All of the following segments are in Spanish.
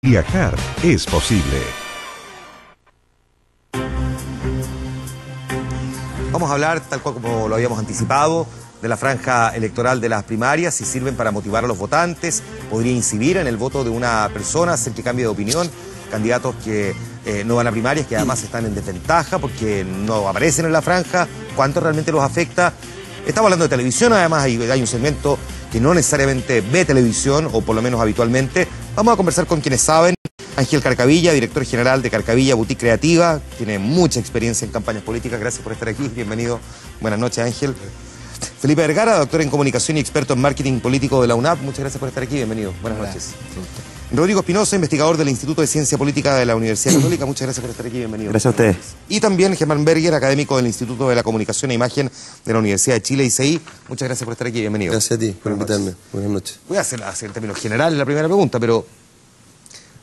Viajar es posible. Vamos a hablar, tal cual como lo habíamos anticipado, de la franja electoral de las primarias, si sirven para motivar a los votantes, podría incidir en el voto de una persona, hacer que cambie de opinión, candidatos que no van a primarias, que además están en desventaja porque no aparecen en la franja, cuánto realmente los afecta. Estamos hablando de televisión, además hay un segmento que no necesariamente ve televisión, o por lo menos habitualmente. Vamos a conversar con quienes saben. Ángel Carcavilla, director general de Carcavilla Boutique Creativa, tiene mucha experiencia en campañas políticas. Gracias por estar aquí, bienvenido. Buenas noches, Ángel. Felipe Vergara, doctor en comunicación y experto en marketing político de la UNAP, muchas gracias por estar aquí, bienvenido. Buenas noches. Rodrigo Espinosa, investigador del Instituto de Ciencia Política de la Universidad Católica, muchas gracias por estar aquí, bienvenido. Gracias a ustedes. Y también Germán Berger, académico del Instituto de la Comunicación e Imagen de la Universidad de Chile, ICI, muchas gracias por estar aquí, bienvenido. Gracias a ti por invitarme. Buenas noches. Voy a hacer en términos generales la primera pregunta, pero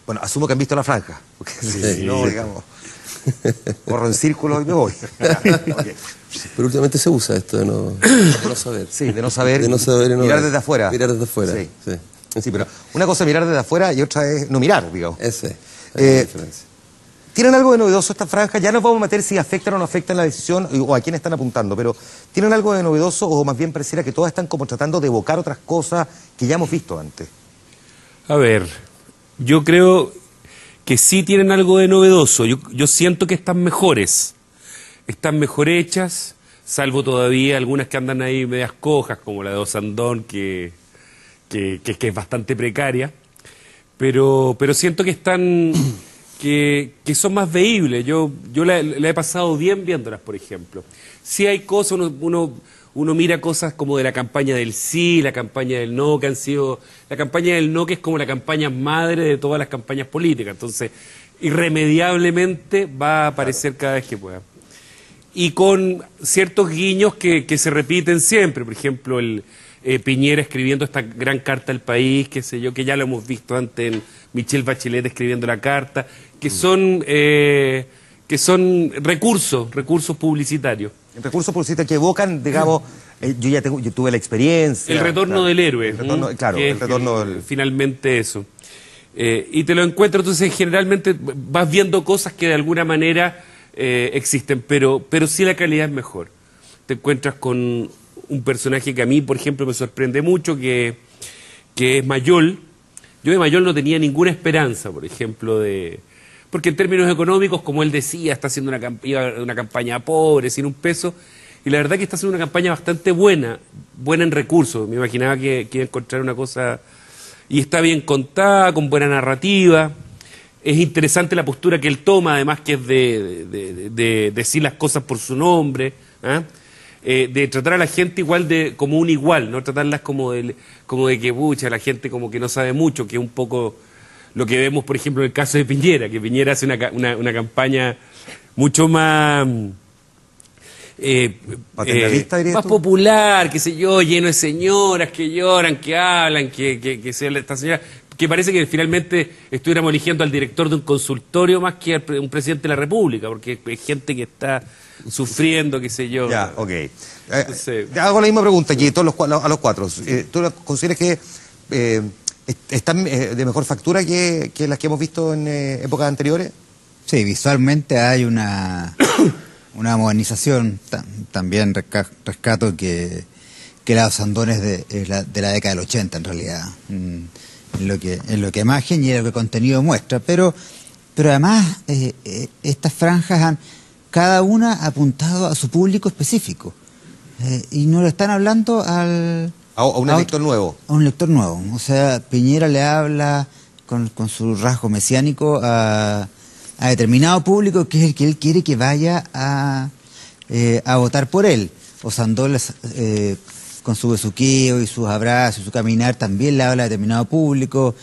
bueno, asumo que han visto la franja, porque si no, digamos, corro en círculos y me voy. Okay. Pero últimamente se usa esto de no saber. Sí, de no saber, de no saber y no mirar ver. desde afuera. Mirar desde afuera, sí. Sí. Sí, pero una cosa es mirar desde afuera y otra es no mirar, digamos. Esa es la diferencia. ¿Tienen algo de novedoso esta franja? Ya nos vamos a meter si afectan o no afectan la decisión o a quién están apuntando, pero ¿tienen algo de novedoso o más bien pareciera que todas están como tratando de evocar otras cosas que ya hemos visto antes? A ver, yo creo que sí tienen algo de novedoso. Yo siento que están mejor hechas, salvo todavía algunas que andan ahí medias cojas, como la de Osandón, que es bastante precaria, pero siento que están que son más veíbles. Yo la he pasado bien viéndolas, por ejemplo. Sí hay cosas, uno mira cosas como de la campaña del sí, la campaña del no, que han sido... La campaña del no, que es como la campaña madre de todas las campañas políticas. Entonces, irremediablemente va a aparecer cada vez que pueda. Y con ciertos guiños que se repiten siempre. Por ejemplo, Piñera escribiendo esta gran carta al país, qué sé yo, que ya lo hemos visto antes en Michelle Bachelet escribiendo la carta, que son recursos publicitarios. Recursos publicitarios que evocan, digamos, yo tuve la experiencia. El retorno del héroe. El retorno del... Finalmente eso. Y te lo encuentro, entonces generalmente vas viendo cosas que de alguna manera existen, pero sí la calidad es mejor. Te encuentras con un personaje que a mí, por ejemplo, me sorprende mucho, que es Mayol. Yo de Mayol no tenía ninguna esperanza, por ejemplo, porque en términos económicos, como él decía, está haciendo una campaña pobre, sin un peso, y la verdad que está haciendo una campaña bastante buena en recursos. Me imaginaba que iba a encontrar una cosa, y está bien contada, con buena narrativa. Es interesante la postura que él toma, además, que es de decir las cosas por su nombre, de tratar a la gente como un igual, no tratarlas como de que pucha, la gente como que no sabe mucho, que es un poco lo que vemos, por ejemplo, en el caso de Piñera, que Piñera hace una campaña mucho más más popular, qué sé yo, lleno de señoras que lloran, que hablan, que se esta señora, que parece que finalmente estuviéramos eligiendo al director de un consultorio más que a un presidente de la República, porque hay gente que está sufriendo, qué sé yo. Ya, ok. Hago la misma pregunta aquí a los cuatro. ¿Tú consideras que están de mejor factura que las que hemos visto en épocas anteriores? Sí, visualmente hay una modernización. También rescato que la Osandón es de la década del 80 en realidad, en lo que imagen y en lo que contenido muestra, pero además estas franjas han cada una apuntado a su público específico, y no lo están hablando a un lector nuevo. A un lector nuevo. O sea, Piñera le habla con su rasgo mesiánico a determinado público que es el que él quiere que vaya a votar por él. Osandón con su besuqueo y sus abrazos y su caminar también le habla a determinado público.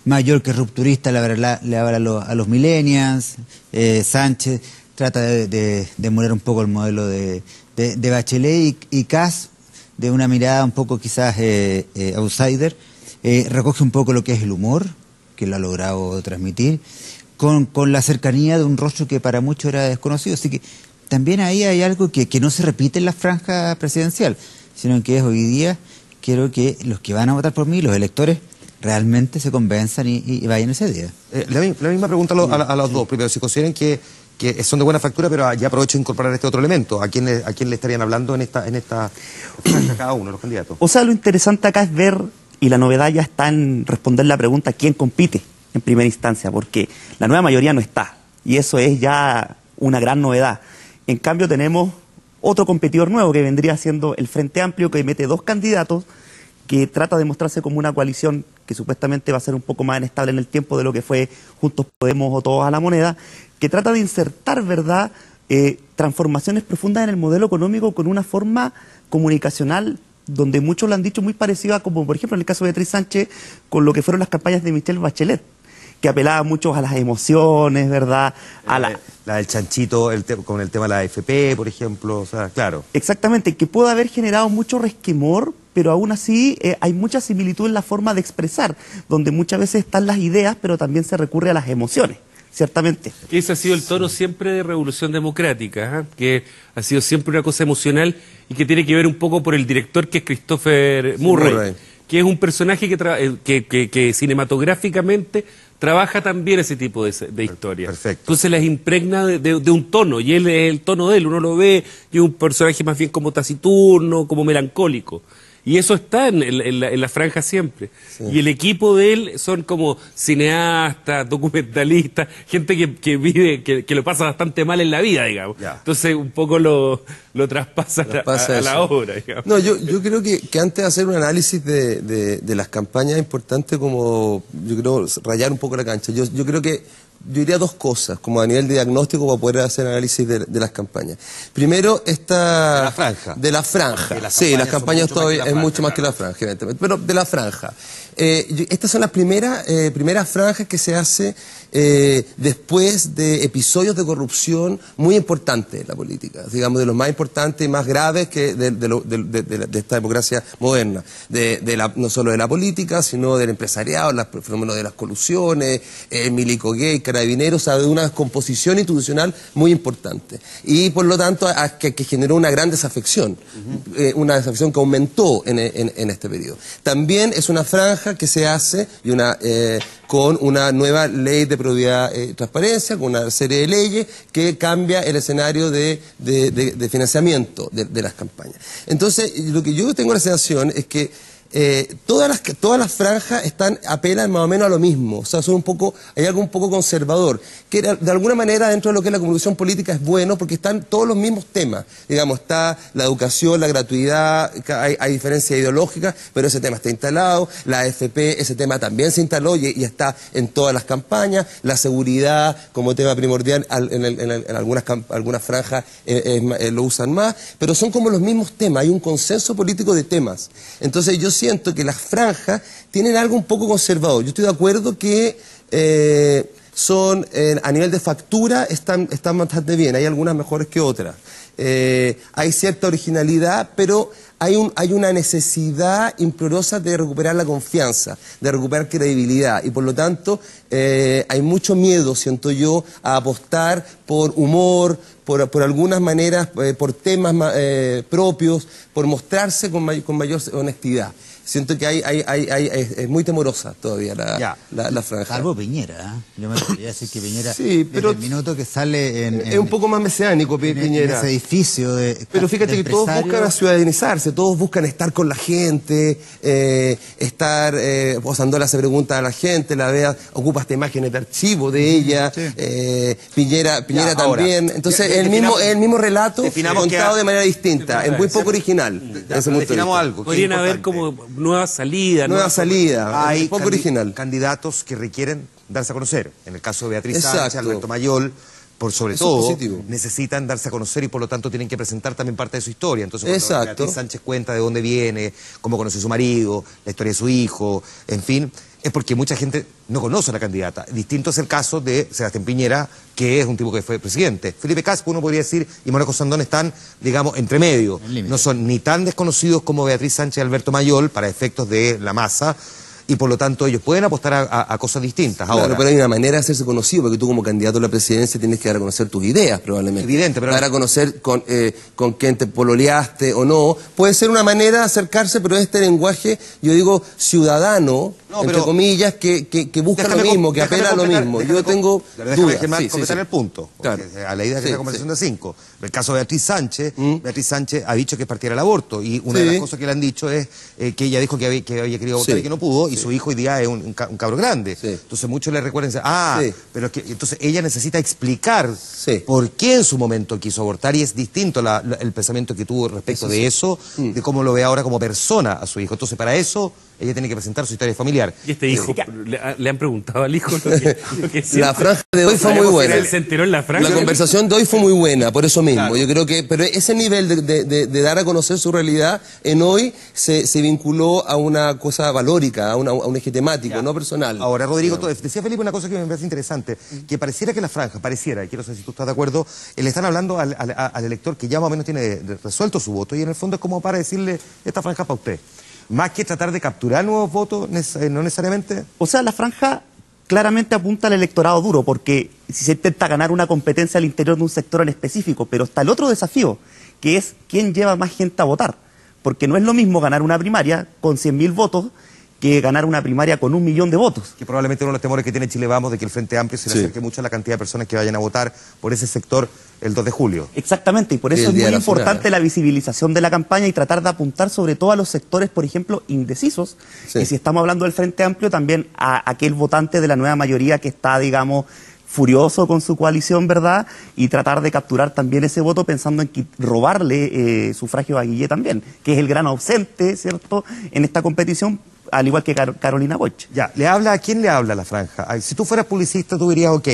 Mayol, que es rupturista, le habla a los millennials. Sánchez trata de emular un poco el modelo de Bachelet, y Kast, de una mirada un poco quizás outsider, recoge un poco lo que es el humor, que lo ha logrado transmitir, con la cercanía de un rostro que para muchos era desconocido. Así que también ahí hay algo que no se repite en la franja presidencial, sino que es hoy día, quiero que los que van a votar por mí, los electores, realmente se convenzan y vayan ese día. La misma pregunta a los dos. Primero, si consideran que son de buena factura, pero ya aprovecho de incorporar este otro elemento. ¿A quién le estarían hablando en esta cada uno de los candidatos? O sea, lo interesante acá es ver, y la novedad ya está en responder la pregunta quién compite en primera instancia, porque la nueva mayoría no está, y eso es ya una gran novedad. En cambio tenemos otro competidor nuevo que vendría siendo el Frente Amplio, que mete 2 candidatos, que trata de mostrarse como una coalición que supuestamente va a ser un poco más inestable en el tiempo de lo que fue Juntos Podemos o Todos a la Moneda, que trata de insertar, ¿verdad?, transformaciones profundas en el modelo económico con una forma comunicacional donde muchos lo han dicho muy parecida, como por ejemplo en el caso de Beatriz Sánchez, con lo que fueron las campañas de Michelle Bachelet, que apelaba mucho a las emociones, ¿verdad? La del chanchito con el tema de la AFP, por ejemplo, o sea, claro. Exactamente, que puede haber generado mucho resquemor, pero aún así hay mucha similitud en la forma de expresar, donde muchas veces están las ideas, pero también se recurre a las emociones, ciertamente. Ese ha sido el tono siempre de Revolución Democrática, que ha sido siempre una cosa emocional y que tiene que ver un poco por el director, que es Christopher Murray, que es un personaje que cinematográficamente trabaja también ese tipo de historias. Perfecto. Entonces las impregna de un tono, y él es el tono de él, uno lo ve, y es un personaje más bien como taciturno, como melancólico. Y eso está en la franja siempre. Sí. Y el equipo de él son como cineastas, documentalistas, gente que vive, que lo pasa bastante mal en la vida, digamos. Ya. Entonces un poco lo traspasa a la obra, digamos. No, yo creo que antes de hacer un análisis de las campañas es importante, como yo creo, rayar un poco la cancha. Yo creo que yo diría 2 cosas, como a nivel de diagnóstico, para poder hacer análisis de las campañas. Primero, de la franja. De la franja. Sí, las campañas todavía es mucho más que la franja, evidentemente. Pero de la franja. Estas son las primeras franjas que se hace después de episodios de corrupción muy importantes en la política, digamos, de los más importantes y más graves que de esta democracia moderna, no solo de la política, sino del empresariado, el fenómeno de las colusiones, milico gay, carabineros, o sea, de una composición institucional muy importante. Y por lo tanto, que generó una gran desafección, una desafección que aumentó en este periodo. También es una franja que se hace con una nueva ley de probidad y transparencia, con una serie de leyes que cambia el escenario de financiamiento de las campañas. Entonces, lo que yo tengo la sensación es que todas las franjas apelan más o menos a lo mismo, o sea, hay algo un poco conservador, que de alguna manera dentro de lo que es la comunicación política es bueno, porque están todos los mismos temas, digamos, está la educación, la gratuidad, hay diferencias ideológicas, pero ese tema está instalado, la AFP, ese tema también se instaló y está en todas las campañas, la seguridad como tema primordial, en algunas franjas lo usan más, pero son como los mismos temas, hay un consenso político de temas. Entonces yo siento que las franjas tienen algo un poco conservador. Yo estoy de acuerdo que a nivel de factura están bastante bien, hay algunas mejores que otras. Hay cierta originalidad, pero hay una necesidad imperiosa de recuperar la confianza, de recuperar credibilidad, y por lo tanto hay mucho miedo, siento yo, a apostar por humor, por algunas maneras, por temas propios, por mostrarse con mayor honestidad. Siento que es muy temorosa todavía la franja. Salvo Piñera, yo me podría decir que Piñera, sí, pero desde el minuto que sale es un poco más mesiánico Piñera. En ese edificio pero fíjate que todos buscan ciudadanizarse, todos buscan estar con la gente, Sandola hace preguntas a la gente, la vea, ocupa esta imagen de archivo de ella, sí. Piñera también, ahora, entonces el mismo relato contado de manera distinta, es muy poco original. Definamos algo. Podrían haber como nueva salida. Hay poco original. Candidatos que requieren darse a conocer. En el caso de Beatriz Sánchez, Alberto Mayol, sobre todo, necesitan darse a conocer y por lo tanto tienen que presentar también parte de su historia. Entonces, cuando Beatriz Sánchez cuenta de dónde viene, cómo conoció a su marido, la historia de su hijo, en fin, es porque mucha gente no conoce a la candidata. Distinto es el caso de Sebastián Piñera, que es un tipo que fue presidente. Felipe Caspo, uno podría decir, y Mónaco Sandón están, digamos, entre medio. No son ni tan desconocidos como Beatriz Sánchez y Alberto Mayol para efectos de la masa, y por lo tanto ellos pueden apostar a cosas distintas. Claro, ahora, pero hay una manera de hacerse conocido, porque tú como candidato a la presidencia tienes que dar a conocer tus ideas, probablemente. Evidente, pero... Dar a conocer con quién te pololeaste o no. Puede ser una manera de acercarse, pero este lenguaje, yo digo, ciudadano, entre comillas, que busca lo mismo, que apela a lo mismo. Yo tengo dudas. Déjame completar el punto. Claro. A la idea que es la conversación de 5. El caso de Beatriz Sánchez, Beatriz Sánchez ha dicho que es partidaria del aborto, y una de las cosas que le han dicho es que ella dijo que había querido abortar y que no pudo, y su hijo hoy día es un cabro grande. Entonces muchos le recuerdan, pero es que entonces ella necesita explicar por qué en su momento quiso abortar, y es distinto el pensamiento que tuvo respecto de eso, de cómo lo ve ahora como persona a su hijo. Entonces para eso ella tiene que presentar su historia familiar. ¿Y este hijo? ¿Le han preguntado al hijo lo que La franja de hoy fue muy buena. ¿Se enteró en la franja? La conversación de hoy fue muy buena, por eso mismo. Claro. Yo creo que, pero ese nivel de dar a conocer su realidad en hoy se vinculó a una cosa valórica, a un eje temático, no personal. Ahora, Rodrigo, decía Felipe una cosa que me parece interesante, que pareciera que la franja, y quiero saber si tú estás de acuerdo, le están hablando al elector que ya más o menos tiene resuelto su voto, y en el fondo es como para decirle, esta franja es para usted. Más que tratar de capturar nuevos votos, no necesariamente. O sea, la franja claramente apunta al electorado duro, porque si se intenta ganar una competencia al interior de un sector en específico, pero está el otro desafío, que es quién lleva más gente a votar. Porque no es lo mismo ganar una primaria con 100.000 votos que ganar una primaria con 1 millón de votos. Que probablemente uno de los temores que tiene Chile Vamos de que el Frente Amplio se le acerque mucho a la cantidad de personas que vayan a votar por ese sector el 2 de julio. Exactamente, y por eso es muy importante la visibilización de la campaña y tratar de apuntar sobre todo a los sectores, por ejemplo, indecisos. Y si estamos hablando del Frente Amplio, también a aquel votante de la nueva mayoría que está, digamos, furioso con su coalición, ¿verdad? Y tratar de capturar también ese voto pensando en robarle sufragio a Guille también, que es el gran ausente, ¿cierto?, en esta competición, al igual que Carolina Boch. Ya, ¿a quién le habla la franja? Ay, si tú fueras publicista, tú dirías, ok,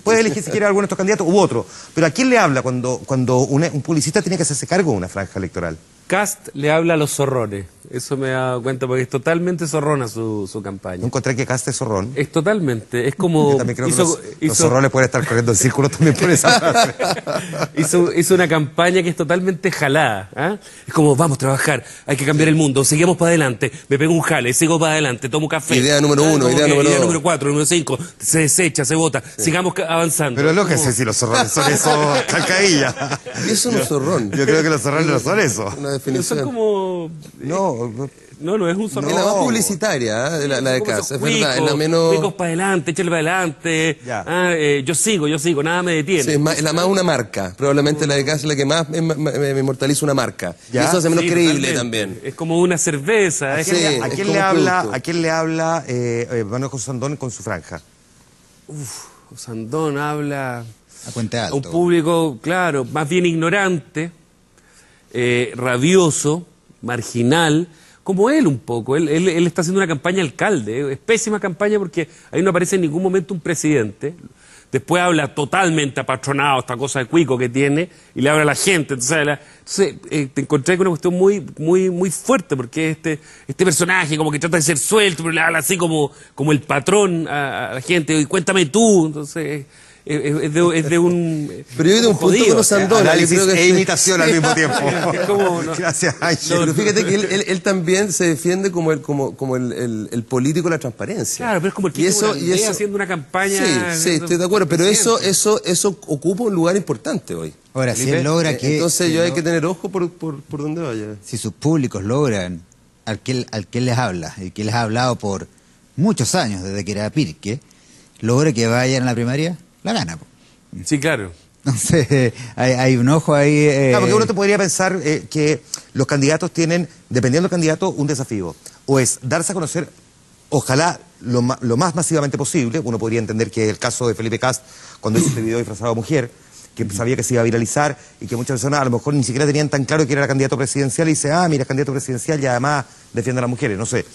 puedes elegir si quieres alguno de estos candidatos u otro, pero ¿a quién le habla cuando un publicista tiene que hacerse cargo de una franja electoral? Cast le habla a los zorrones. Eso me he dado cuenta porque es totalmente zorrona su campaña. ¿No encontré que Cast es zorrón? Es totalmente, es como... Yo también creo que los zorrones pueden estar corriendo en círculos también por esa frase. hizo una campaña que es totalmente jalada. ¿Eh? Es como, vamos a trabajar, hay que cambiar el mundo, seguimos para adelante, me pego un jale, sigo para adelante, tomo café. Idea número 1, idea número 4, número 5, se desecha, se vota, sigamos avanzando. Pero lo que sé si los zorrones son eso, calcadilla. Eso no es zorrón. Yo creo que los zorrones no son eso. Una definición. Son como... No es un zorrón. Es la más publicitaria, la de Cast, es verdad, es la menos... Cuicos para adelante, échale para adelante, yo sigo, nada me detiene. Sí, es la más una marca, probablemente la de Cast es la que más me inmortaliza una marca. Y eso hace menos creíble también. Es como una cerveza. ¿A quién le habla Manuel José Sandón con su franja? Sandón habla a Puente Alto. A un público, claro, más bien ignorante, rabioso, marginal, como él un poco. Él está haciendo una campaña alcalde, es pésima campaña porque ahí no aparece en ningún momento un presidente. Después habla totalmente apatronado, esta cosa de cuico que tiene, y le habla a la gente. Entonces te encontré con una cuestión muy fuerte, porque este personaje como que trata de ser suelto, pero le habla así como el patrón a la gente, y cuéntame tú. Entonces... Es de un... Pero yo he ido un punto con los Sandón. Análisis e imitación al mismo tiempo. Gracias, Ángel. Pero fíjate que él también se defiende como el político de la transparencia. Claro, pero es como el que está haciendo una campaña... Sí, estoy de acuerdo, pero eso ocupa un lugar importante hoy. Ahora, si él logra que... Entonces hay que tener ojo por donde vaya. Si sus públicos logran al que él les habla, y que les ha hablado por muchos años, desde que era Pirque, logra que vayan a la primaria, la gana. Sí, claro. Entonces, hay un ojo ahí... Claro, porque uno te podría pensar que los candidatos tienen, dependiendo del candidato, un desafío. O es darse a conocer, ojalá, lo más masivamente posible. Uno podría entender que el caso de Felipe Cast, cuando hizo este video disfrazado de mujer, que sabía que se iba a viralizar y que muchas personas a lo mejor ni siquiera tenían tan claro que era candidato presidencial y dice, mira, es candidato presidencial y además defiende a las mujeres, no sé.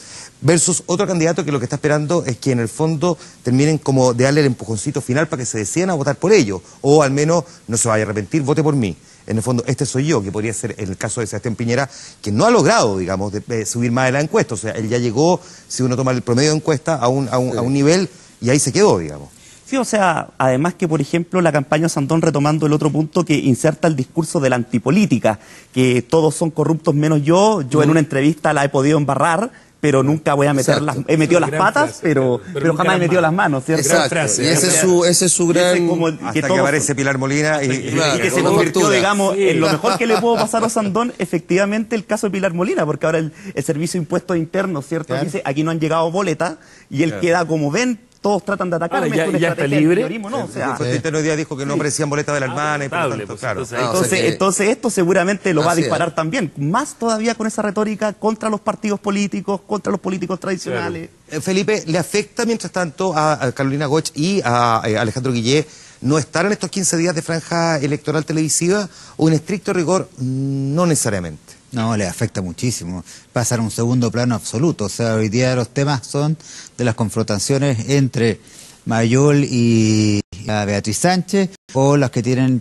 Versus otro candidato que lo que está esperando es que en el fondo terminen como de darle el empujoncito final para que se decidan a votar por ellos, o al menos no se vaya a arrepentir, vote por mí. En el fondo, este soy yo, que podría ser en el caso de Sebastián Piñera, que no ha logrado, digamos, de subir más de la encuesta. O sea, él ya llegó, si uno toma el promedio de encuesta, a un nivel y ahí se quedó, digamos. Sí, o sea, además que, por ejemplo, la campaña Sandón, retomando el otro punto, que inserta el discurso de la antipolítica, que todos son corruptos menos yo en una entrevista la he podido embarrar, pero nunca voy a meter Exacto. he metido las Gran patas, frase, pero pero jamás he metido gran las manos, ¿cierto? Gran Exacto. frase, Y ese es su Y ese gran... como Hasta que todos- aparece Pilar Molina y Claro. y que se Con convirtió, factura. digamos, Sí. en lo mejor que le puedo pasar a Osandón, efectivamente, el caso de Pilar Molina, porque ahora el Servicio de Impuestos Internos, ¿cierto? Claro. Dice, aquí no han llegado boletas, y él queda como ven, todos tratan de atacarme, Ahora, ya- es una ya está estrategia del libre. kirchnerismo, ¿no? O sea, el impuesto interno hoy día dijo que no aparecían boletas de la hermana y por lo notable, tanto, pues, claro. entonces, Ah, o sea que- entonces esto seguramente lo va a Así es. disparar también, más todavía con esa retórica contra los partidos políticos, contra los políticos tradicionales. Felipe, ¿le afecta mientras tanto a Carolina Goich y a Alejandro Guillé no estar en estos 15 días de franja electoral televisiva o en estricto rigor no necesariamente? No, le afecta muchísimo. Pasa a un segundo plano absoluto. O sea, hoy día los temas son de las confrontaciones entre Mayol y a Beatriz Sánchez o las que tienen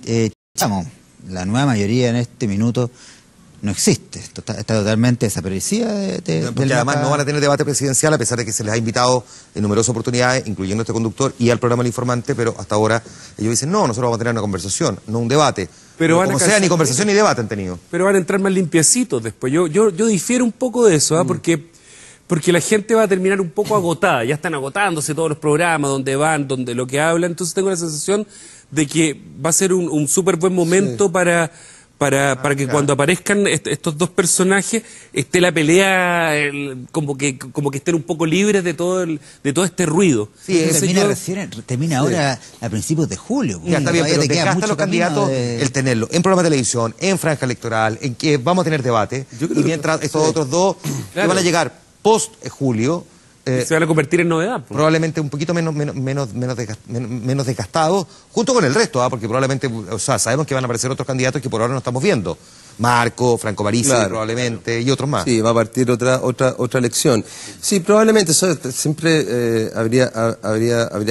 Chamo. La nueva mayoría en este minuto no existe. Está totalmente desaparecida Porque del además mapa. no van a tener debate presidencial a pesar de que se les ha invitado en numerosas oportunidades, incluyendo este conductor y al programa El Informante, pero hasta ahora ellos dicen, no, nosotros vamos a tener una conversación, no un debate. Pero van a como sea, calzar- ni conversación ni debate han tenido. Pero van a entrar más limpiecitos después. Yo difiero un poco de eso, porque la gente va a terminar un poco agotada. Ya están agotándose todos los programas, donde van, donde lo que hablan. Entonces tengo la sensación de que va a ser un súper buen momento para que cuando aparezcan estos dos personajes esté la pelea como que estén un poco libres de todo este ruido. Sí, Eso termina ahora a principios de julio. Ya está bien, Todavía pero te queda desgasta a mucho los camino candidatos de- el tenerlo en programa de televisión, en franja electoral, en que vamos a tener debate, y mientras estos otros dos que Claro. van a llegar post-julio, Se van a convertir en novedad. pues. probablemente un poquito menos desgastados, junto con el resto, porque probablemente, o sea, sabemos que van a aparecer otros candidatos que por ahora no estamos viendo. Marco, Franco Parisi, Claro. probablemente, y otros más. Sí, va a partir otra elección. Sí, probablemente eso siempre habría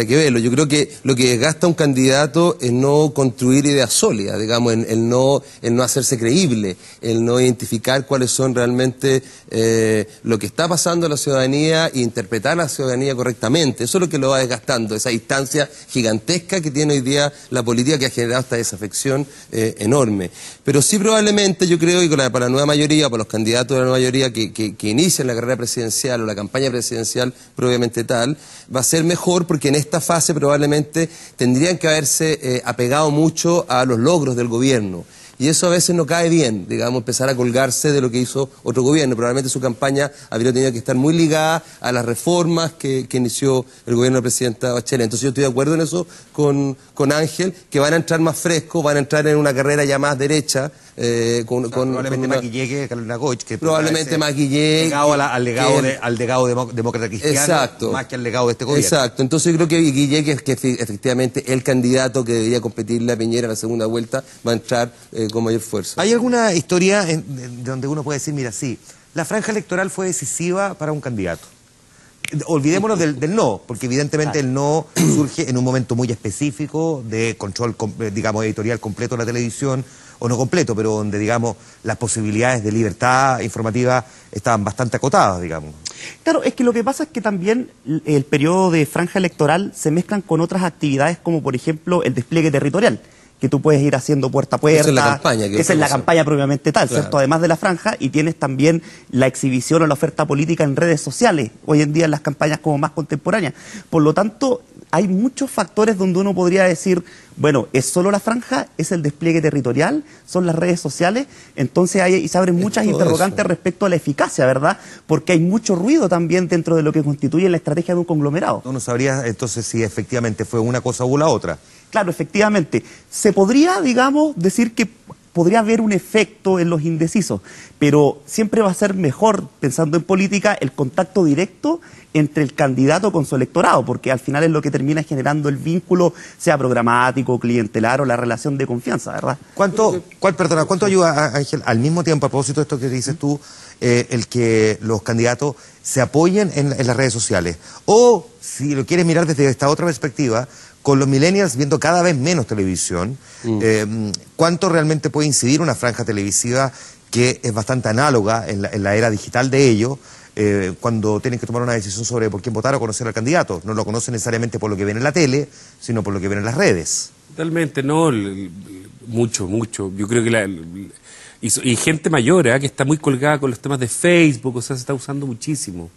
que verlo. Yo creo que lo que gasta un candidato es no construir ideas sólidas, digamos, el no hacerse creíble, el no identificar cuáles son realmente lo que está pasando a la ciudadanía e interpretar a la ciudadanía correctamente. Eso es lo que lo va desgastando, esa distancia gigantesca que tiene hoy día la política, que ha generado esta desafección enorme. Pero sí, probablemente yo creo que para la nueva mayoría, para los candidatos de la nueva mayoría que inician la carrera presidencial o la campaña presidencial propiamente tal, va a ser mejor porque en esta fase probablemente tendrían que haberse apegado mucho a los logros del gobierno. Y eso a veces no cae bien, digamos, empezar a colgarse de lo que hizo otro gobierno. Probablemente su campaña habría tenido que estar muy ligada a las reformas que inició el gobierno de la presidenta Bachelet. Entonces yo estoy de acuerdo en eso con Ángel, que van a entrar más frescos, van a entrar en una carrera ya más derecha. Probablemente más Guillé que Carolina Goich, que Probablemente más Guillé. legado al legado demócrata cristiano, Exacto. más que al legado de este gobierno. Exacto, entonces yo creo que Guillé, que efectivamente el candidato que debería competirle a Piñera en la segunda vuelta, va a entrar con mayor fuerza. ¿Hay alguna historia donde uno puede decir, mira, sí, la franja electoral fue decisiva para un candidato? Olvidémonos del no, porque evidentemente el no surge en un momento muy específico de control, digamos, editorial completo de la televisión, o no completo, pero donde, digamos, las posibilidades de libertad informativa estaban bastante acotadas, digamos. Claro, es que lo que pasa es que también el periodo de franja electoral se mezclan con otras actividades como por ejemplo el despliegue territorial, que tú puedes ir haciendo puerta a puerta. Esa es la campaña. Esa es la campaña propiamente tal, Claro. ¿cierto? Además de la franja, y tienes también la exhibición o la oferta política en redes sociales, hoy en día en las campañas como más contemporáneas. Por lo tanto, hay muchos factores donde uno podría decir, bueno, es solo la franja, es el despliegue territorial, son las redes sociales, entonces se abren muchas todo interrogantes eso. respecto a la eficacia, ¿verdad? Porque hay mucho ruido también dentro de lo que constituye la estrategia de un conglomerado. Uno sabría entonces si efectivamente fue una cosa u la otra. Claro, efectivamente. Se podría, digamos, decir que podría haber un efecto en los indecisos, pero siempre va a ser mejor, pensando en política, el contacto directo entre el candidato con su electorado, porque al final es lo que termina generando el vínculo, sea programático, clientelar o la relación de confianza, ¿verdad? ¿Cuánto ayuda, Ángel, al mismo tiempo, a propósito de esto que dices tú, el que los candidatos se apoyen en las redes sociales? O, si lo quieres mirar desde esta otra perspectiva, con los millennials viendo cada vez menos televisión, ¿cuánto realmente puede incidir una franja televisiva que es bastante análoga en la era digital de ellos, cuando tienen que tomar una decisión sobre por quién votar o conocer al candidato? No lo conocen necesariamente por lo que ven en la tele, sino por lo que ven en las redes. Totalmente, no, mucho. Yo creo que y gente mayor, que está muy colgada con los temas de Facebook, o sea, se está usando muchísimo.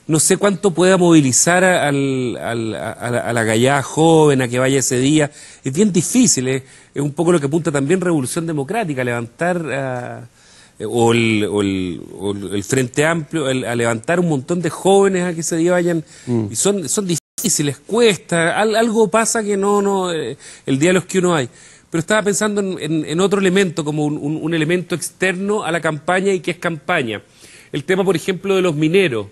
No sé cuánto pueda movilizar a la gallada joven a que vaya ese día. Es bien difícil, es un poco lo que apunta también Revolución Democrática, levantar o el Frente Amplio, a levantar un montón de jóvenes a que ese día vayan. Y son difíciles, cuesta, algo pasa que el día de los que uno hay. Pero estaba pensando en otro elemento, como un elemento externo a la campaña y que es campaña. El tema, por ejemplo, de los mineros.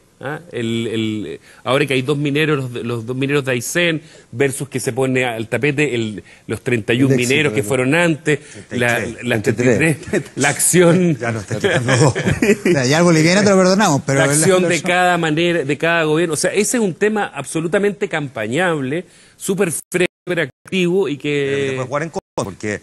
Ahora que hay dos mineros, los dos mineros de Aysén, versus que se pone al tapete los 31 mineros que fueron antes, la 33, la acción. Ya no está tratando. Ya al boliviano te lo perdonamos, pero la acción de cada manera, de cada gobierno. O sea, ese es un tema absolutamente campañable, súper fresco, súper activo y que. Pero puede jugar en contra, porque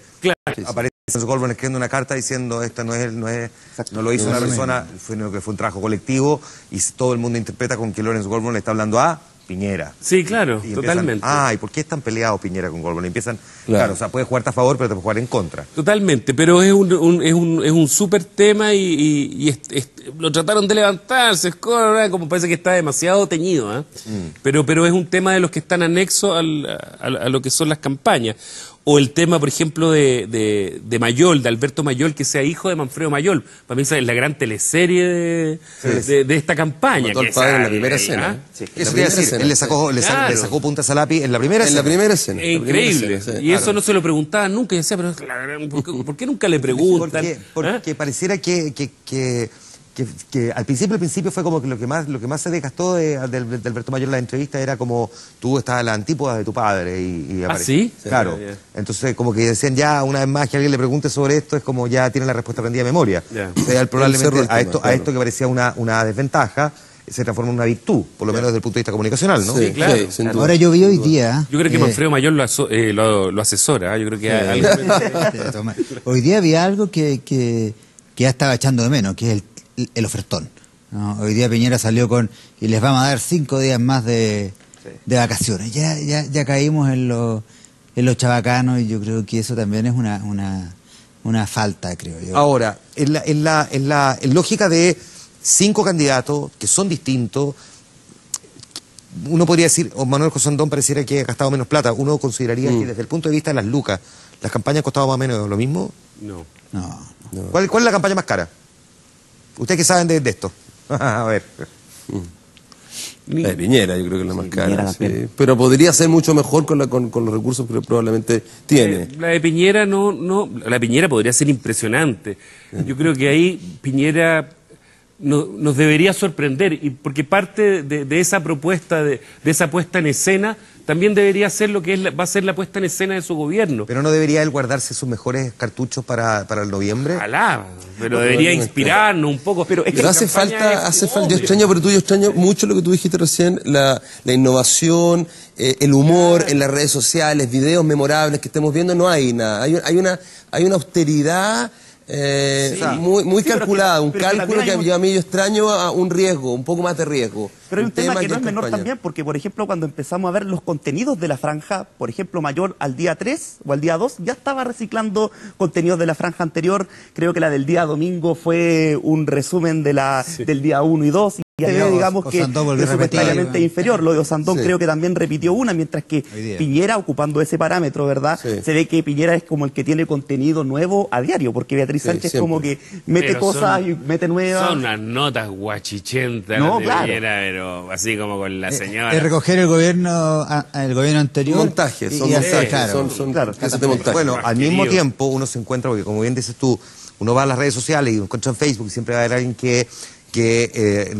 aparece Goldman escribiendo una carta diciendo esta no lo hizo una persona, fue un trabajo colectivo y todo el mundo interpreta con que Lawrence Goldman le está hablando a Piñera. Sí, claro, y totalmente. ¿Y por qué están peleados Piñera con Goldman? Y empiezan, claro, o sea, puede jugarte a favor, pero te puede jugar en contra. Totalmente, pero es un súper tema y lo trataron de levantarse, como parece que está demasiado teñido, pero es un tema de los que están anexos a lo que son las campañas. O el tema, por ejemplo, de Mayol, de Alberto Mayol, que sea hijo de Manfredo Mayol. Para mí esa es la gran teleserie de esta campaña. Mató al padre en la primera escena. Eso quería decir, él le sacó puntas al lápiz en la primera escena. En la primera escena. Es increíble. Y eso no se lo preguntaban nunca. Y decía, pero ¿por qué nunca le preguntan? Porque pareciera que al principio fue como que lo que más se desgastó de Alberto Mayol en la entrevista era como tú estabas a la antípoda de tu padre y ¿sí? Claro. Entonces como que decían ya una vez más que alguien le pregunte sobre esto es como ya tiene la respuesta aprendida de memoria. O sea, probablemente a esto que parecía una desventaja se transforma en una virtud, por lo menos desde el punto de vista comunicacional, ¿no? Sí, claro. Ahora yo vi hoy día. Yo creo que Manfredo Mayol lo asesora. Yo creo que algo. Hoy día vi algo que ya estaba echando de menos, que es el ofertón, ¿no? Hoy día Piñera salió y les vamos a dar 5 días más de vacaciones. Ya caímos en los chabacanos y yo creo que eso también es una falta, creo yo. Ahora, en la lógica de 5 candidatos que son distintos, uno podría decir, o Manuel José Andón pareciera que ha gastado menos plata, uno consideraría que desde el punto de vista de las lucas, ¿las campañas han costado más o menos lo mismo? No. ¿Cuál es la campaña más cara? Ustedes que saben de esto. A ver. La de Piñera, yo creo que es la más Piñera, cara. Sí. Pero podría ser mucho mejor con los recursos que probablemente tiene. La de Piñera la de Piñera podría ser impresionante. Yo creo que ahí Piñera nos debería sorprender, y porque parte de esa propuesta, de esa puesta en escena, también debería ser lo que va a ser la puesta en escena de su gobierno. ¿Pero no debería él guardarse sus mejores cartuchos para el noviembre? Ojalá, pero debería inspirarnos un poco. Pero hace falta, yo extraño mucho lo que tú dijiste recién, la innovación, el humor en las redes sociales, videos memorables que estemos viendo, no hay nada. Hay una austeridad muy calculada, un cálculo que a mí yo extraño a un riesgo, un poco más de riesgo. Pero hay un tema que no es menor también, porque por ejemplo cuando empezamos a ver los contenidos de la franja, por ejemplo Mayol al día 3 o al día 2 ya estaba reciclando contenidos de la franja anterior. Creo que la del día domingo fue un resumen del día 1 y 2. Y digamos que es supuestamente inferior. Lo de Osandón creo que también repitió una, mientras que Piñera, ocupando ese parámetro, ¿verdad? Se ve que Piñera es como el que tiene contenido nuevo a diario, porque Beatriz Sánchez como que mete cosas y mete nuevas. Son unas notas guachichentas de Piñera, pero así como con la señora. Es recoger el gobierno anterior. Montajes, son montajes de montaje. Bueno, al mismo tiempo uno se encuentra, porque como bien dices tú, uno va a las redes sociales y encuentra en Facebook y siempre va a haber alguien que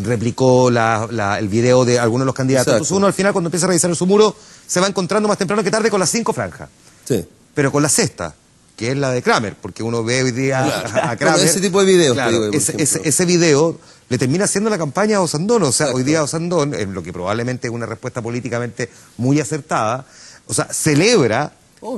replicó el video de algunos de los candidatos. Entonces uno al final cuando empieza a revisar su muro se va encontrando más temprano que tarde con las 5 franjas. Sí. Pero con la sexta, que es la de Kramer, porque uno ve hoy día a Kramer. Ese tipo de videos. Claro, ese video le termina haciendo la campaña a Osandón. O sea, hoy día Osandón, en lo que probablemente es una respuesta políticamente muy acertada, o sea, celebra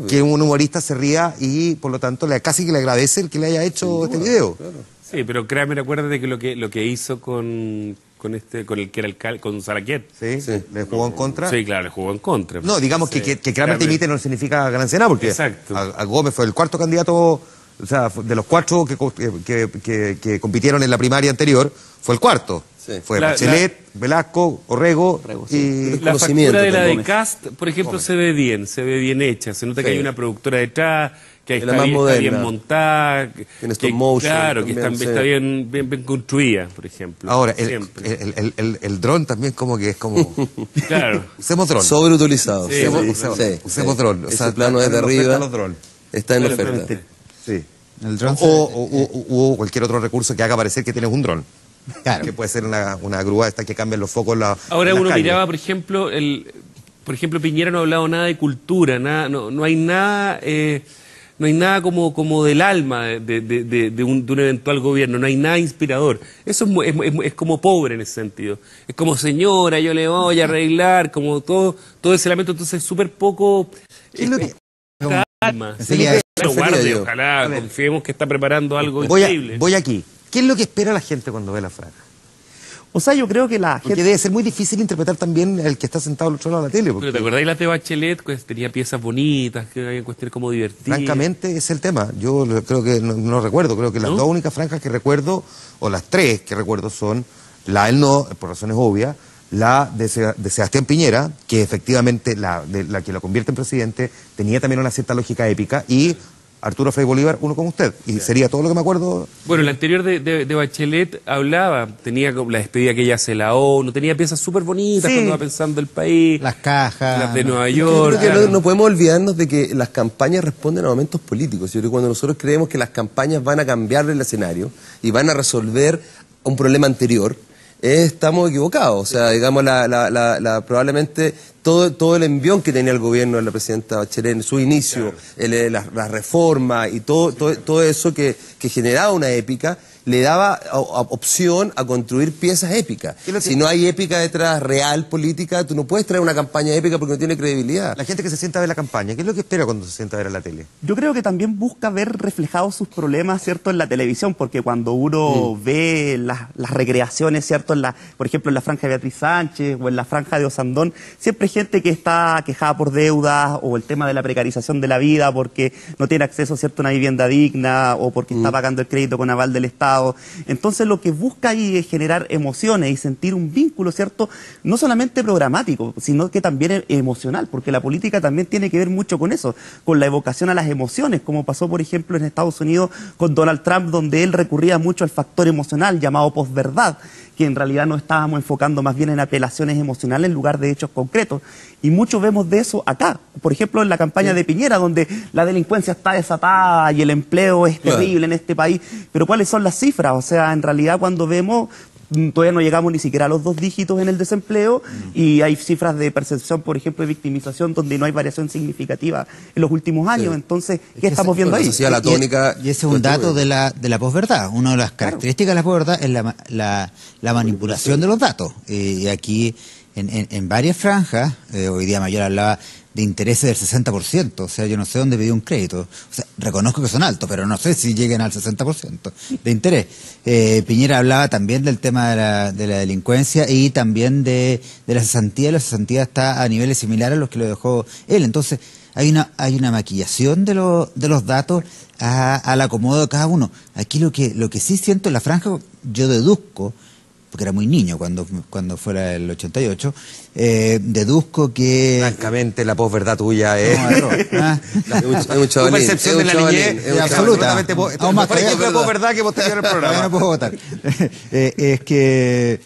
que un humorista se ría y por lo tanto casi que le agradece el que le haya hecho este video. Claro. Sí, pero Kramer, acuérdate que lo que hizo con el que era alcalde, con Saraquet. Sí, le jugó en contra. Sí, claro, le jugó en contra. No, digamos que Kramer te imite no significa ganancia nada, porque a Gómez fue el cuarto candidato O sea, de los 4 que compitieron en la primaria anterior, fue el cuarto. Sí. Fue Bachelet, Velasco, Orrego y... La Conocimiento factura de la de también. Cast, por ejemplo, se ve bien hecha. Se nota que Sí. hay una productora detrás, que Es la está más bien, está moderna. bien montada. Tiene stop motion Claro, que también, está sí. bien construida, por ejemplo. Ahora, Siempre. el dron también como que es como... Claro. Usemos dron. Sobreutilizado. Sí, Usemos dron. O sea, Ese plano están desde en oferta arriba los drones. está en Claro, oferta. Sí. El dron O cualquier otro recurso que haga parecer que tienes un dron. claro. Que puede ser una grúa esta que cambia los focos Ahora en las uno calles. miraba, por ejemplo, Piñera no ha hablado nada de cultura, no hay nada, no hay nada como del alma de un eventual gobierno, no hay nada inspirador. Eso es como pobre en ese sentido. Es como, señora, yo le voy a arreglar, como todo ese lamento, entonces súper poco ¿Qué es lo que- alma. Sería- Pero prefería guarde, yo. ojalá, confiemos que está preparando algo Voy increíble. aquí. ¿Qué es lo que espera la gente cuando ve la franja? O sea, yo creo que la Porque gente... debe ser muy difícil interpretar también el que está sentado al otro lado de la tele. Porque, Pero ¿te acordáis la de Bachelet? Pues tenía piezas bonitas, que había cuestiones como divertidas. francamente, es el tema. Yo creo que no recuerdo. Creo que las ¿No? dos únicas franjas que recuerdo, o las 3 que recuerdo, son la del no, por razones obvias, la de Sebastián Piñera, que efectivamente la que lo convierte en presidente tenía también una cierta lógica épica, y Arturo Frei Bolívar, uno como usted. Y sería todo lo que me acuerdo. Bueno, la anterior de Bachelet hablaba, tenía como la despedida que ella hace la ONU, tenía piezas súper bonitas Sí. cuando va pensando el país, Las cajas. las de Nueva Yo York. creo que claro. no podemos olvidarnos de que las campañas responden a momentos políticos. Yo creo que cuando nosotros creemos que las campañas van a cambiar el escenario y van a resolver un problema anterior, estamos equivocados. O sea, digamos, probablemente todo el envión que tenía el gobierno de la presidenta Bachelet en su inicio, la reforma y todo eso que generaba una épica, le daba opción a construir piezas épicas. ¿Qué es lo que- Si no hay épica detrás real política, tú no puedes traer una campaña épica porque no tiene credibilidad. La gente que se sienta a ver la campaña, ¿qué es lo que espera cuando se sienta a ver a la tele? Yo creo que también busca ver reflejados sus problemas, ¿cierto?, en la televisión, porque cuando uno ve las recreaciones, ¿cierto?, por ejemplo, en la franja de Beatriz Sánchez o en la franja de Osandón, siempre hay gente que está quejada por deudas o el tema de la precarización de la vida porque no tiene acceso, ¿cierto?, a una vivienda digna o porque está pagando el crédito con aval del Estado. Entonces, lo que busca ahí es generar emociones y sentir un vínculo, ¿cierto?, no solamente programático, sino que también emocional, porque la política también tiene que ver mucho con eso, con la evocación a las emociones, como pasó, por ejemplo, en Estados Unidos con Donald Trump, donde él recurría mucho al factor emocional llamado posverdad, que en realidad nos estábamos enfocando más bien en apelaciones emocionales en lugar de hechos concretos. Y mucho vemos de eso acá. Por ejemplo, en la campaña de Piñera, donde la delincuencia está desatada y el empleo es terrible en este país. Pero ¿cuáles son las cifras? O sea, en realidad cuando vemos, todavía no llegamos ni siquiera a los 2 dígitos en el desempleo y hay cifras de percepción, por ejemplo, de victimización, donde no hay variación significativa en los últimos años. Entonces, ¿qué estamos viendo ahí? La sociedad, la tónica. Y ese es un dato de la posverdad. Una de las características de la posverdad es la manipulación de los datos. Y aquí, en varias franjas, hoy día Mayor hablaba de intereses del 60%. O sea, yo no sé dónde pidió un crédito. O sea, reconozco que son altos, pero no sé si lleguen al 60% de interés. Piñera hablaba también del tema de la delincuencia y también de la cesantía. La cesantía está a niveles similares a los que lo dejó él. Entonces, hay una maquillación de los datos al acomodo de cada uno. Aquí lo que sí siento en la franja, yo deduzco, porque era muy niño cuando fuera el 88, deduzco que... Francamente, la posverdad tuya es... Hay mucha Tu percepción de la niñez es absoluta. absolutamente... Aún más Por que ejemplo, es la posverdad que vos tenías en el Todavía programa. no puedo votar. Es que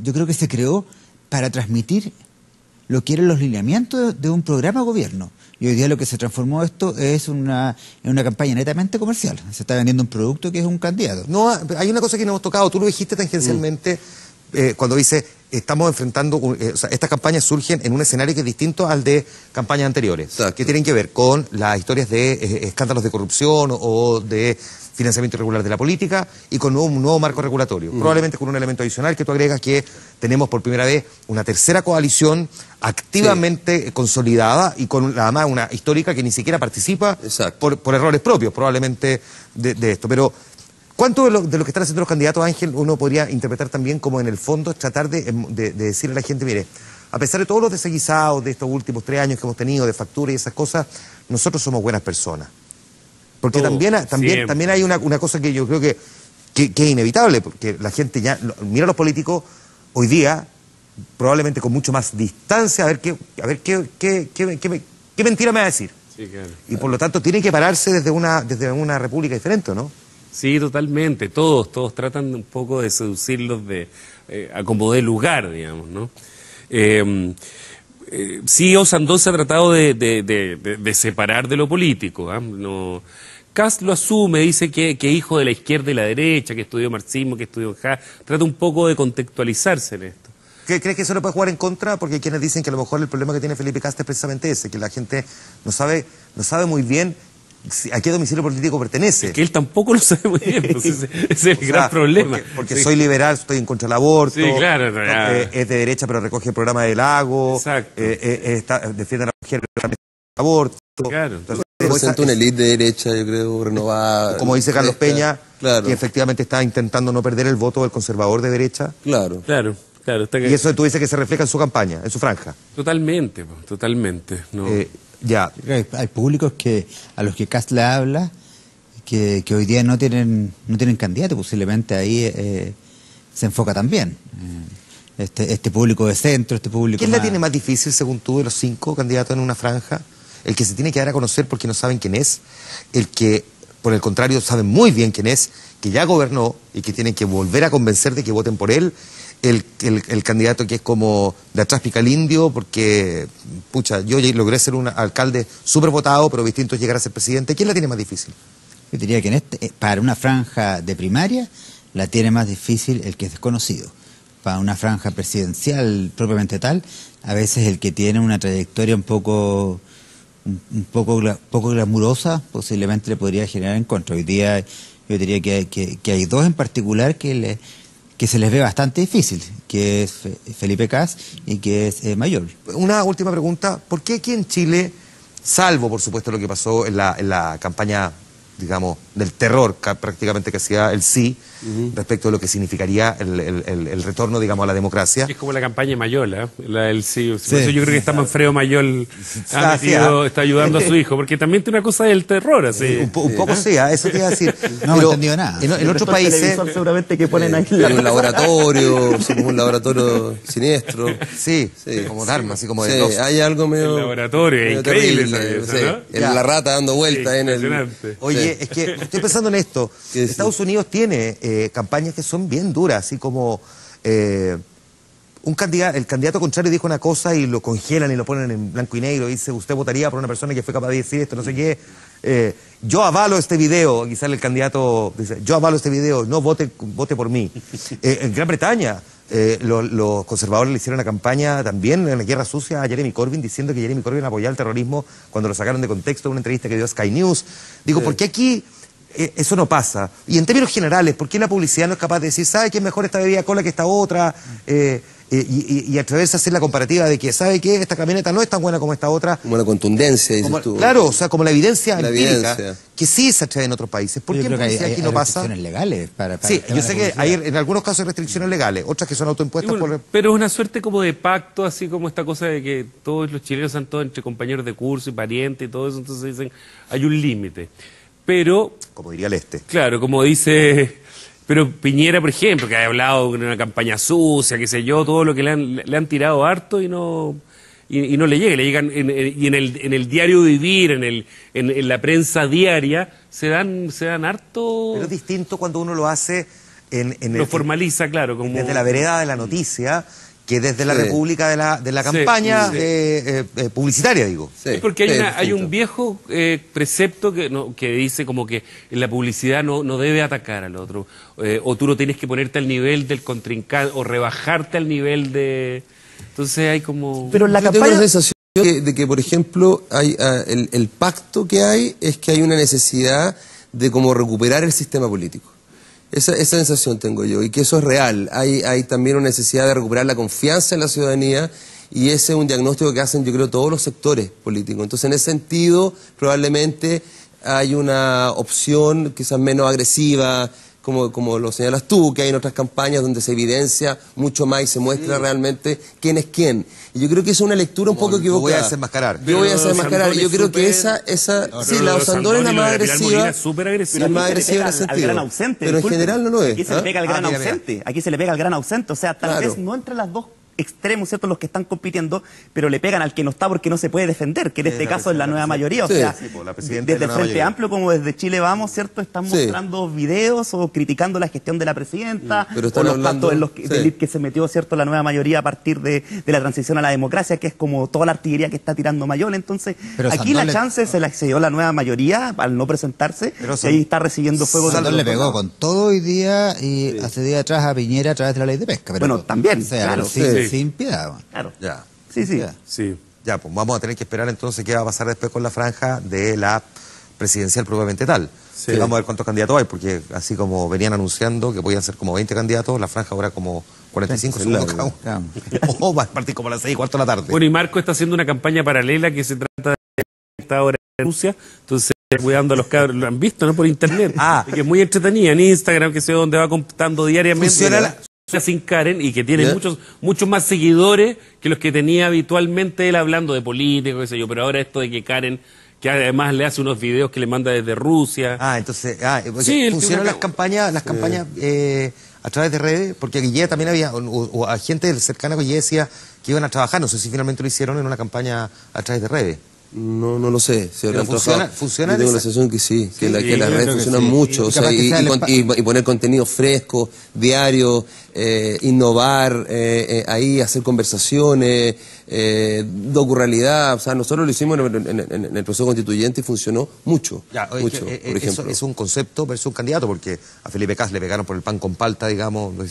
yo creo que se creó para transmitir lo que eran los lineamientos de un programa de gobierno. Y hoy día lo que se transformó esto es en una campaña netamente comercial. Se está vendiendo un producto que es un candidato. No, hay una cosa que no hemos tocado, tú lo dijiste tangencialmente cuando dice, estamos enfrentando, o sea, estas campañas surgen en un escenario que es distinto al de campañas anteriores, Exacto. que tienen que ver con las historias de escándalos de corrupción o de financiamiento irregular de la política y con un nuevo marco regulatorio. Probablemente con un elemento adicional que tú agregas, que tenemos por primera vez una tercera coalición activamente consolidada y con además una histórica que ni siquiera participa por errores propios probablemente de esto. Pero ¿cuánto de lo que están haciendo los candidatos, Ángel, uno podría interpretar también como en el fondo es tratar de decirle a la gente, mire, a pesar de todos los desaguisados de estos últimos 3 años que hemos tenido, de factura y esas cosas, nosotros somos buenas personas? Porque Todo, también siempre. hay una cosa que yo creo que es inevitable, porque la gente ya mira a los políticos hoy día probablemente con mucho más distancia a ver qué mentira me va a decir. Sí, claro. Y por lo tanto tiene que pararse desde una república diferente, ¿no? Sí, totalmente. Todos tratan un poco de seducirlos a como de lugar, digamos, ¿no? Sí, Osandón se ha tratado de separar de lo político. No, Kast lo asume, dice que hijo de la izquierda y la derecha, que estudió marxismo, que estudió trata un poco de contextualizarse en esto. ¿Crees que eso le puede jugar en contra? Porque hay quienes dicen que a lo mejor el problema que tiene Felipe Kast es precisamente ese, que la gente no sabe muy bien a qué domicilio político pertenece. Es que él tampoco lo sabe muy bien, pues ese es el gran problema. Porque Sí. soy liberal, estoy en contra del aborto. Sí, claro, Es de derecha, pero recoge el programa del Lago. Exacto. Defiende a la mujer, pero también el aborto. Claro. Entonces, Representa una élite de derecha, yo creo, renovada. como dice Carlos Peña, Claro, que efectivamente está intentando no perder el voto del conservador de derecha. claro. Claro. Y eso tú dices que se refleja en su campaña, en su franja. Totalmente, pues, totalmente. No. Ya. Hay públicos a los que Kast le habla que hoy día no tienen candidato, posiblemente ahí se enfoca también. Este público de centro, este público ¿Quién la tiene más difícil, según tú, de los 5 candidatos en una franja? El que se tiene que dar a conocer porque no saben quién es, el que, por el contrario, saben muy bien quién es, que ya gobernó y que tienen que volver a convencer de que voten por él, el candidato que es como de atrás pica el indio, porque, pucha, yo logré ser un alcalde súper votado, pero distinto es llegar a ser presidente. ¿Quién la tiene más difícil? Yo diría que para una franja de primaria la tiene más difícil el que es desconocido. Para una franja presidencial propiamente tal, a veces el que tiene una trayectoria un poco glamurosa posiblemente le podría generar en contra. Hoy día yo diría que hay dos en particular que se les ve bastante difícil, que es Felipe Kast y que es Mayor. Una última pregunta, ¿por qué aquí en Chile, salvo por supuesto lo que pasó en la campaña, digamos, del terror prácticamente que hacía el sí, respecto de lo que significaría el retorno, digamos, a la democracia? Es como la campaña de Mayol, la del sí. Por eso yo creo que está Manfredo Mayol está ayudando a su hijo, porque también tiene una cosa del terror, así. Un poco sí, eso te iba a decir. No me he entendido nada. En otros países... seguramente que ponen ahí Hay un laboratorio, somos un laboratorio siniestro. Sí, Sí. como Dharma, así como de Sí, dos. hay algo medio... El laboratorio, es medio increíble terrible, eso, ¿no? Ya. La rata dando vueltas en el... Impresionante. Oye, es que estoy pensando en esto. Sí, sí. Estados Unidos tiene campañas que son bien duras, así como el candidato contrario dijo una cosa y lo congelan y lo ponen en blanco y negro. Y dice, usted votaría por una persona que fue capaz de decir esto, no sé qué. Yo avalo este video. Y sale el candidato, dice, yo avalo este video, no vote por mí. En Gran Bretaña, los conservadores le hicieron una campaña también en la guerra sucia a Jeremy Corbyn, diciendo que Jeremy Corbyn apoyaba el terrorismo cuando lo sacaron de contexto en una entrevista que dio a Sky News. Digo, ¿por qué aquí eso no pasa? Y en términos generales, ¿por qué la publicidad no es capaz de decir, ¿sabe qué es mejor esta bebida cola que esta otra? Y atreverse a hacer la comparativa de que, ¿sabe qué? Esta camioneta no es tan buena como esta otra. Como la contundencia, dices tú. Claro, o sea, como la evidencia La empírica, evidencia. que sí se atreve en otros países. ¿Por Yo qué en creo que publicidad aquí no pasa? restricciones legales para Sí, el tema yo de sé la que hay publicidad. en algunos casos hay restricciones legales, otras que son autoimpuestas por... Pero es una suerte como de pacto, así como esta cosa de que todos los chilenos están todos entre compañeros de curso y parientes y todo eso, entonces dicen, hay un límite. Pero, Como diría el este. claro, como dice... Pero Piñera, por ejemplo, que ha hablado de una campaña sucia, qué sé yo, todo lo que le han tirado harto y no le llega. Le llegan y en el diario vivir, en la prensa diaria, se dan harto... Pero es distinto cuando uno lo hace lo formaliza, claro. Como... desde la vereda de la noticia, que desde la Sí. república de la campaña sí. publicitaria, digo. Sí, Es porque sí, hay un distinto. viejo precepto que dice como que en la publicidad no debe atacar al otro, o tú no tienes que ponerte al nivel del contrincante, o rebajarte al nivel de... Entonces hay como... Pero la Yo tengo campaña... la sensación de que, por ejemplo, el pacto que hay es que hay una necesidad de como recuperar el sistema político. Esa sensación tengo yo, y que eso es real. Hay también una necesidad de recuperar la confianza en la ciudadanía, y ese es un diagnóstico que hacen, yo creo, todos los sectores políticos. Entonces, en ese sentido, probablemente hay una opción quizás menos agresiva, como lo señalas tú, que hay en otras campañas donde se evidencia mucho más y se muestra realmente quién es quién. Y yo creo que es una lectura un poco equivocada. Yo voy a desenmascarar. Yo voy a desenmascarar. Y yo creo que sí, la Osandón es la más agresiva. Es súper agresiva. Es más agresiva en ese al sentido. gran ausente, Pero en disculpe. general no lo es. Aquí se le pega al gran mira, ausente. Aquí se le pega al gran ausente. O sea, tal Claro. vez no entre las dos extremos, ¿cierto? Los que están compitiendo, pero le pegan al que no está porque no se puede defender, que en este caso es la nueva mayoría. O Sí. sea, Sí, pues, la presidenta de desde la el nueva Frente mayoría. Amplio como desde Chile Vamos, ¿cierto? Están Sí. mostrando videos o criticando la gestión de la presidenta, Pero o están los hablando- pactos en los que, sí. que se metió, ¿cierto? La nueva mayoría a partir de la transición a la democracia, que es como toda la artillería que está tirando Mayol. Entonces, Pero aquí Sandón la le- chance se la accedió la nueva mayoría al no presentarse, Pero y ahí está recibiendo fuego de Sandón los le dos pegó lados. con todo hoy día y hace días atrás a Piñera a través de la ley de pesca. Pero, Bueno, también, o sea, claro. pero Sí. sin piedad. bueno. Claro. Ya. Sí, sí. Ya. Sí. Ya, pues vamos a tener que esperar entonces qué va a pasar después con la franja de la presidencial propiamente tal. Sí. Vamos a ver cuántos candidatos hay, porque así como venían anunciando que podían ser como 20 candidatos, la franja ahora como 45 Sí, segundos largo, cada uno. claro. O va a partir como a las 6:15 de la tarde. Bueno, y Marco está haciendo una campaña paralela que se trata de esta ahora en Rusia, entonces cuidando a los cabros, lo han visto, ¿no? Por internet. Ah. Y que es muy entretenida en Instagram, que sé donde va contando diariamente. Funciona la- sin Karen y que tiene ¿Ya? muchos más seguidores que los que tenía habitualmente él hablando de política, qué sé yo, pero ahora esto de que Karen, que además le hace unos videos que le manda desde Rusia. Entonces, porque Sí, él funcionan tiene las campañas a través de redes, porque Guille también había, o a gente cercana con Guille decía que iban a trabajar, no sé si finalmente lo hicieron en una campaña a través de redes. No lo sé. Si Pero habrán trabajado. funciona Yo tengo esa- la sensación que sí, que, que yo las creo redes que funcionan sí. mucho. Y O sea, capaz que sea el y poner contenido fresco, diario, innovar, ahí hacer conversaciones, docurrealidad. O sea, nosotros lo hicimos en el proceso constituyente y funcionó mucho. Ya, oye, mucho, que, por ejemplo. es un concepto versus un candidato, porque a Felipe Cas le pegaron por el pan con palta, digamos, lo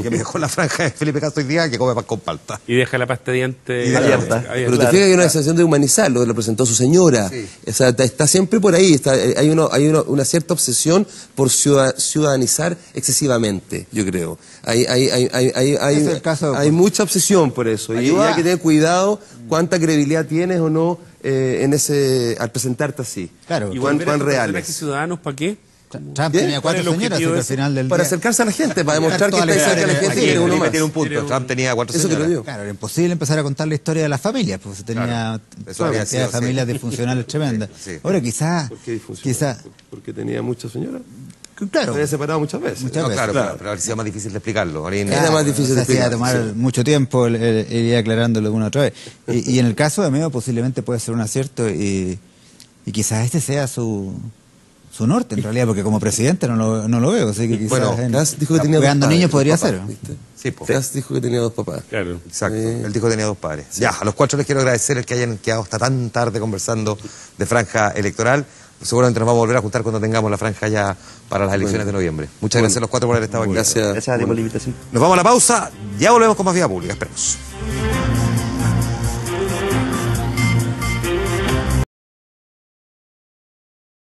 que me dejó la franja de Felipe Cas hoy día, que come pan con palta. Y deja la pasta de dientes Y abierta. Pero te fijas que hay una sensación de humanizarlo, lo presentó su señora. Sí. O sea, está siempre por ahí. Hay una cierta obsesión por ciudadanizar excesivamente, yo creo. Hay Es el caso, hay mucha obsesión por eso. Y Ayuda. hay que tener cuidado cuánta credibilidad tienes o no al presentarte así. Claro. Y cuán volver a estos reales. personajes ciudadanos, ¿para qué? Trump ¿Qué? tenía ¿Cuál 4 es el señoras, objetivo y de al eso? final del Para día... acercarse a la gente, para demostrar que Toda la está cerca de la historia. gente y quiere uno más. Tiene un punto. Trump tenía 4 Eso que lo señoras. digo. Claro, era imposible empezar a contar la historia de las familias, porque se tenía Claro. Eso toda había cantidad de sido, familias sí. disfuncionales tremendas. Sí. Ahora quizás, ¿Por qué disfuncional? Porque tenía muchas señoras. claro, Se había separado muchas veces. Muchas No, veces. claro, pero habría sido más difícil de explicarlo. Ahora en- Era más difícil de o sea, se iba a explicar, tomar sí. mucho tiempo el ir aclarándolo una otra vez. Y en el caso de Meo posiblemente puede ser un acierto y quizás este sea su norte en realidad, porque como presidente no lo veo, así que quizás Bueno, Kass dijo que tenía cuidando dos padres, niños podría dos ser. papás, ¿viste? Sí, po. Kass dijo que tenía dos papás. Claro. Exacto. Sí. Él dijo que tenía 2 padres. Ya, a los 4 les quiero agradecer el que hayan quedado hasta tan tarde conversando de franja electoral. Seguramente nos vamos a volver a juntar cuando tengamos la franja ya para las elecciones de noviembre. Muchas gracias a los 4 por haber estado aquí. Gracias. Gracias a ti por la invitación. Nos vamos a la pausa. Ya volvemos con más Vía Pública. Esperemos.